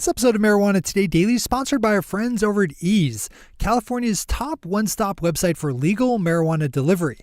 This episode of Marijuana Today Daily is sponsored by our friends over at Ease, California's top one-stop website for legal marijuana delivery.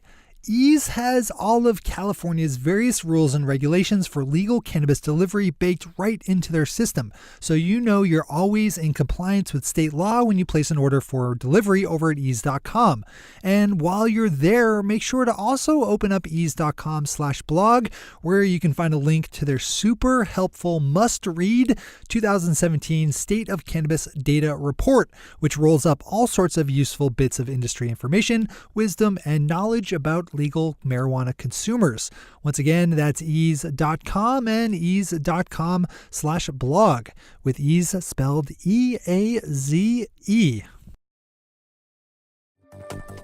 Ease has all of California's various rules and regulations for legal cannabis delivery baked right into their system, so you know you're always in compliance with state law when you place an order for delivery over at ease.com. And while you're there, make sure to also open up ease.com/blog, where you can find a link to their super helpful must-read 2017 State of Cannabis Data Report, which rolls up all sorts of useful bits of industry information, wisdom, and knowledge about legal marijuana consumers. Once again, that's ease.com and ease.com/blog, with ease spelled E-A-Z-E.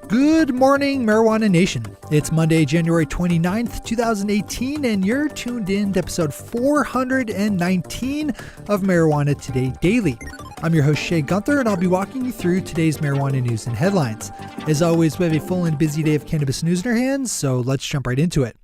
Good morning, Marijuana Nation. It's Monday, January 29th, 2018, and you're tuned in to episode 419 of Marijuana Today Daily. I'm your host, Shay Gunther, and I'll be walking you through today's marijuana news and headlines. As always, we have a full and busy day of cannabis news in our hands, so let's jump right into it.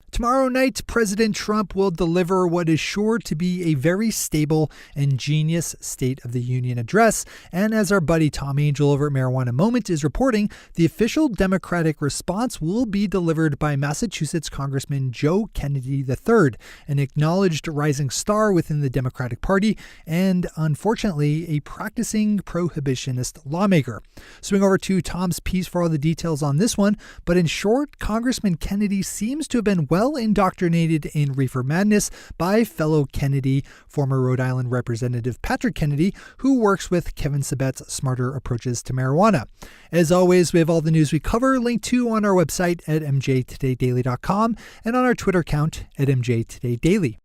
Tomorrow night, President Trump will deliver what is sure to be a very stable and genius State of the Union address. And as our buddy Tom Angel over at Marijuana Moment is reporting, the official Democratic response will be delivered by Massachusetts Congressman Joe Kennedy III, an acknowledged rising star within the Democratic Party and, unfortunately, a practicing prohibitionist lawmaker. Swing over to Tom's piece for all the details on this one, but in short, Congressman Kennedy seems to have been well indoctrinated in reefer madness by fellow Kennedy, former Rhode Island Representative Patrick Kennedy, who works with Kevin Sabet's Smarter Approaches to Marijuana. As always, we have all the news we cover linked to on our website at mjtodaydaily.com and on our Twitter account at mjtodaydaily.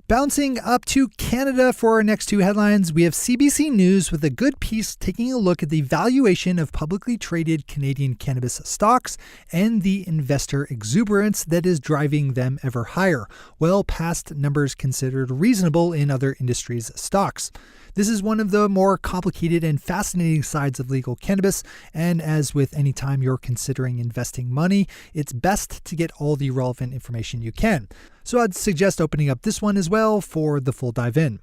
Bouncing up to Canada for our next two headlines, we have CBC News with a good piece taking a look at the valuation of publicly traded Canadian cannabis stocks and the investor exuberance that is driving them ever higher, well past numbers considered reasonable in other industries' stocks. This is one of the more complicated and fascinating sides of legal cannabis, and as with any time you're considering investing money, it's best to get all the relevant information you can. So I'd suggest opening up this one as well for the full dive in.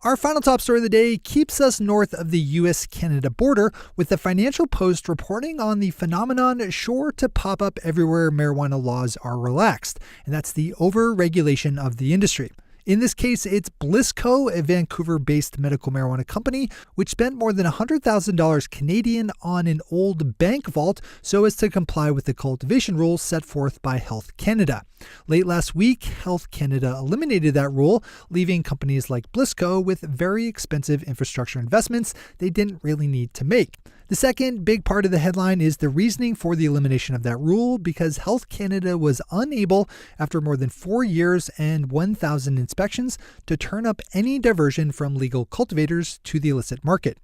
Our final top story of the day keeps us north of the US-Canada border, with the Financial Post reporting on the phenomenon sure to pop up everywhere marijuana laws are relaxed, and that's the over-regulation of the industry. In this case, it's Blisco, a Vancouver-based medical marijuana company, which spent more than $100,000 Canadian on an old bank vault so as to comply with the cultivation rules set forth by Health Canada. Late last week, Health Canada eliminated that rule, leaving companies like Blisco with very expensive infrastructure investments they didn't really need to make. The second big part of the headline is the reasoning for the elimination of that rule, because Health Canada was unable, after more than 4 years and 1,000 inspections, to turn up any diversion from legal cultivators to the illicit market.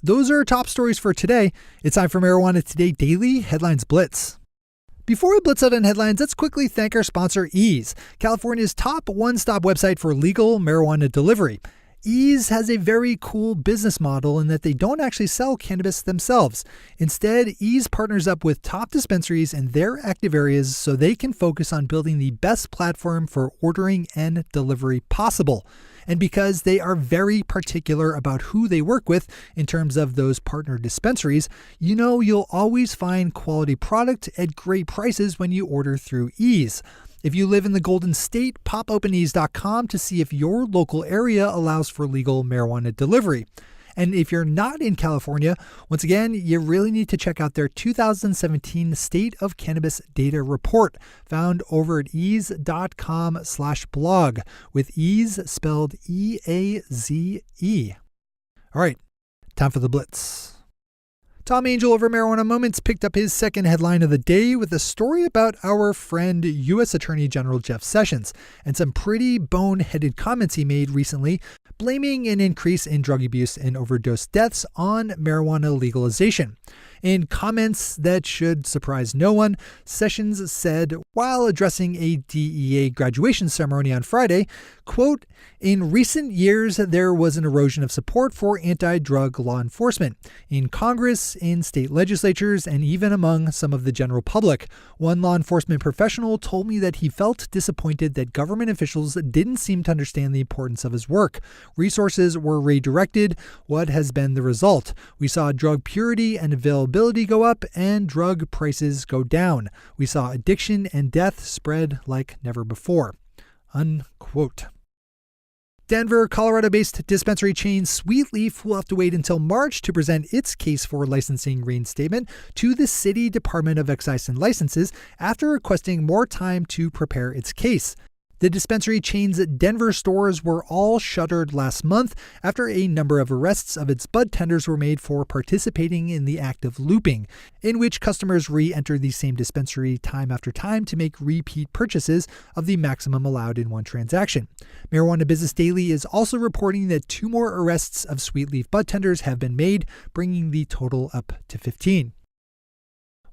Those are our top stories for today. It's time for Marijuana Today Daily Headlines Blitz. Before we blitz out on headlines, let's quickly thank our sponsor, Ease, California's top one-stop website for legal marijuana delivery. Ease has a very cool business model in that they don't actually sell cannabis themselves. Instead, Ease partners up with top dispensaries in their active areas so they can focus on building the best platform for ordering and delivery possible. And because they are very particular about who they work with in terms of those partner dispensaries, you know you'll always find quality product at great prices when you order through Ease. If you live in the Golden State, pop open ease.com to see if your local area allows for legal marijuana delivery. And if you're not in California, once again, you really need to check out their 2017 State of Cannabis Data Report, found over at ease.com/blog, with ease spelled E-A-Z-E. All right, time for the blitz. Tom Angel over Marijuana Moments picked up his second headline of the day with a story about our friend U.S. Attorney General Jeff Sessions and some pretty boneheaded comments he made recently, blaming an increase in drug abuse and overdose deaths on marijuana legalization. In comments that should surprise no one, Sessions said while addressing a DEA graduation ceremony on Friday, quote, "In recent years, there was an erosion of support for anti-drug law enforcement in Congress, in state legislatures, and even among some of the general public. One law enforcement professional told me that he felt disappointed that government officials didn't seem to understand the importance of his work. Resources were redirected. What has been the result? We saw drug purity and availability go up and drug prices go down. We saw addiction and death spread like never before." Unquote. Denver, Colorado-based dispensary chain Sweet Leaf will have to wait until March to present its case for licensing reinstatement to the City Department of Excise and Licenses after requesting more time to prepare its case. The dispensary chain's Denver stores were all shuttered last month after a number of arrests of its bud tenders were made for participating in the act of looping, in which customers re-enter the same dispensary time after time to make repeat purchases of the maximum allowed in one transaction. Marijuana Business Daily is also reporting that 2 more arrests of Sweet Leaf bud tenders have been made, bringing the total up to 15.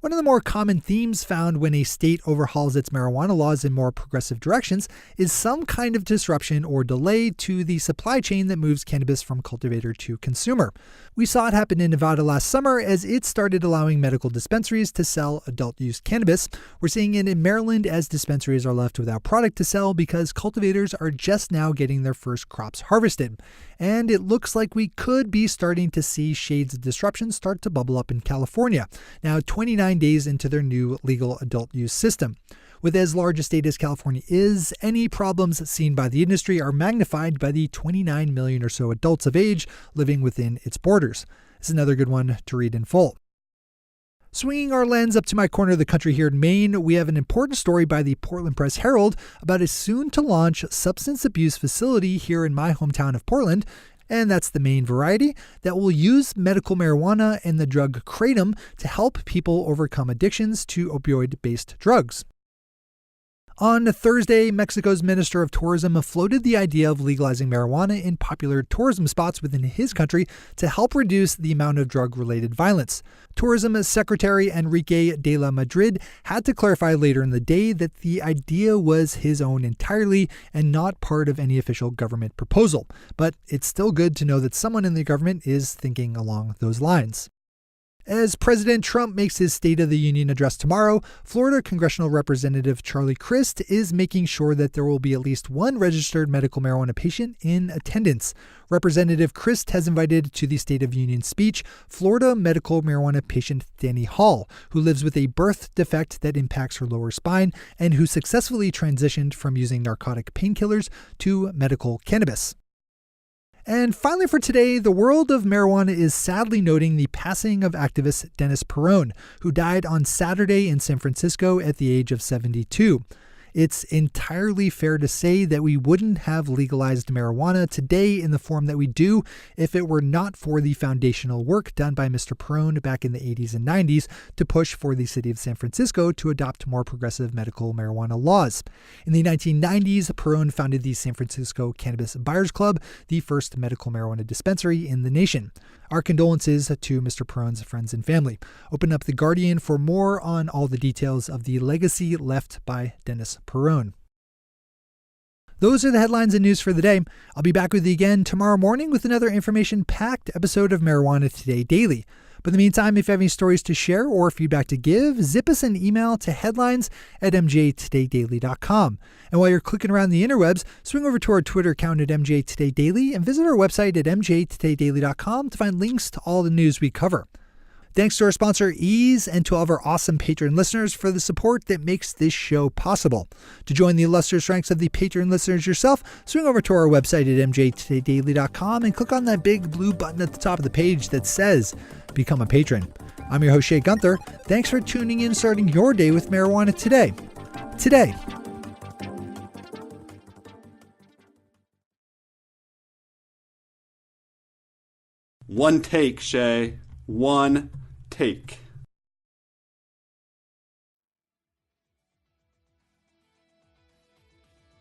One of the more common themes found when a state overhauls its marijuana laws in more progressive directions is some kind of disruption or delay to the supply chain that moves cannabis from cultivator to consumer. We saw it happen in Nevada last summer as it started allowing medical dispensaries to sell adult-use cannabis. We're seeing it in Maryland as dispensaries are left without product to sell because cultivators are just now getting their first crops harvested. And it looks like we could be starting to see shades of disruption start to bubble up in California, now 29 days into their new legal adult use system. With as large a state as California is, any problems seen by the industry are magnified by the 29 million or so adults of age living within its borders. This is another good one to read in full. Swinging our lens up to my corner of the country here in Maine, we have an important story by the Portland Press Herald about a soon-to-launch substance abuse facility here in my hometown of Portland, and that's the Maine variety, that will use medical marijuana and the drug kratom to help people overcome addictions to opioid-based drugs. On Thursday, Mexico's Minister of Tourism floated the idea of legalizing marijuana in popular tourism spots within his country to help reduce the amount of drug-related violence. Tourism Secretary Enrique de la Madrid had to clarify later in the day that the idea was his own entirely and not part of any official government proposal. But it's still good to know that someone in the government is thinking along those lines. As President Trump makes his State of the Union address tomorrow, Florida Congressional Representative Charlie Crist is making sure that there will be at least one registered medical marijuana patient in attendance. Representative Crist has invited to the State of the Union speech Florida medical marijuana patient Danny Hall, who lives with a birth defect that impacts her lower spine and who successfully transitioned from using narcotic painkillers to medical cannabis. And finally for today, the world of marijuana is sadly noting the passing of activist Dennis Peron, who died on Saturday in San Francisco at the age of 72. It's entirely fair to say that we wouldn't have legalized marijuana today in the form that we do if it were not for the foundational work done by Mr. Peron back in the 80s and 90s to push for the city of San Francisco to adopt more progressive medical marijuana laws. In the 1990s, Peron founded the San Francisco Cannabis Buyers Club, the first medical marijuana dispensary in the nation. Our condolences to Mr. Peron's friends and family. Open up The Guardian for more on all the details of the legacy left by Dennis Peron. Those are the headlines and news for the day. I'll be back with you again tomorrow morning with another information-packed episode of Marijuana Today Daily. But in the meantime, if you have any stories to share or feedback to give, zip us an email to headlines@mjtodaydaily.com. And while you're clicking around the interwebs, swing over to our Twitter account at mjtodaydaily and visit our website at mjtodaydaily.com to find links to all the news we cover. Thanks to our sponsor, Ease, and to all of our awesome Patreon listeners for the support that makes this show possible. To join the illustrious ranks of the Patreon listeners yourself, swing over to our website at mjtodaydaily.com and click on that big blue button at the top of the page that says Become a Patron. I'm your host, Shay Gunther. Thanks for tuning in, starting your day with marijuana today. One take, Shay. One take.